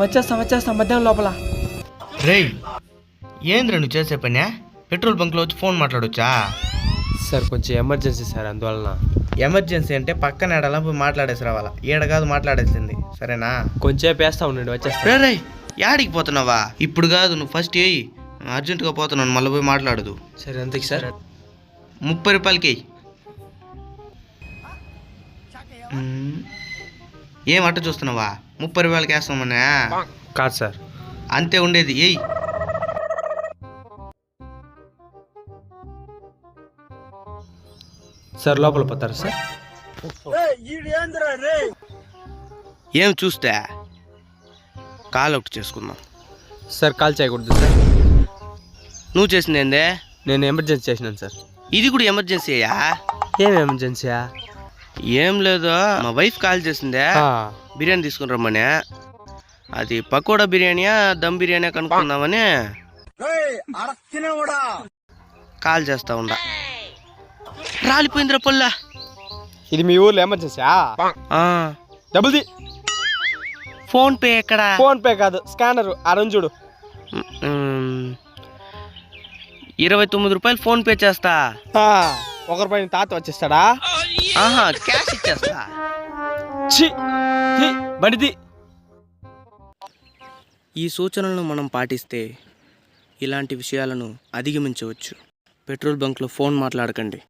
వచ్చేస్తాం మధ్యాహ్నం లోపల. రేయ్, ఏంద్ర నువ్వు చేసే పనే? పెట్రోల్ బంక్లో వచ్చి ఫోన్ మాట్లాడొచ్చా? సార్ కొంచెం ఎమర్జెన్సీ సార్, అందువలన. ఎమర్జెన్సీ అంటే పక్కన ఎడలా పోయి మాట్లాడేసి రావాలా, ఈడ కాదు మాట్లాడేసింది, సరేనా? కొంచెం వేస్తా ఉండండి, వచ్చేస్తా. రే యాడికి పోతున్నావా? ఇప్పుడు కాదు, నువ్వు ఫస్ట్ వేయి. అర్జెంటుగా పోతున్నాను, మళ్ళీ పోయి మాట్లాడదు. సరే అంతకి సార్. 30 రూపాయలకి ఏం అట్ట చూస్తున్నావా? 30 రూపాయలకి వేస్తామన్నా? కాదు సార్, అంతే ఉండేది, ఏయ్. సార్ లోపల పోతారా సార్? ఏం చూస్తే కాల్ అవుట్ చేసుకుందాం. సార్ కాల్ చేయకూడదు సార్. నువ్వు చేసింది ఏందే? నేను ఎమర్జెన్సీ చేసినాను సార్. ఇది కూడా ఎమర్జెన్సీయా? ఏం ఎమర్జెన్సీయా? ఏం లేదు, మా వైఫ్ కాల్ చేసిందే బిర్యానీ తీసుకుని రమ్మని. అది పకోడా బిర్యానీయా దమ్ బిర్యానీ కనుక్కుందామని కాల్ చేస్తా ఉండా. రాలిపోయిందిరా పొల్లా. ఇది మీ ఊర్లో ఎమర్జెన్సీయా? డబుల్ ది. ఫోన్ పే ఎక్కడా? ఫోన్ పే కాదు, స్కానర్. అరుణ్ చూడు. 29 రూపాయలు ఫోన్ పే చేస్తా. 1 రూపాయి తాత వచ్చేస్తాడా? క్యాష్ ఇచ్చేస్తా. బండిది. ఈ సూచనలను మనం పాటిస్తే ఇలాంటి విషయాలను అధిగమించవచ్చు. పెట్రోల్ బంక్లో ఫోన్ మాట్లాడకండి.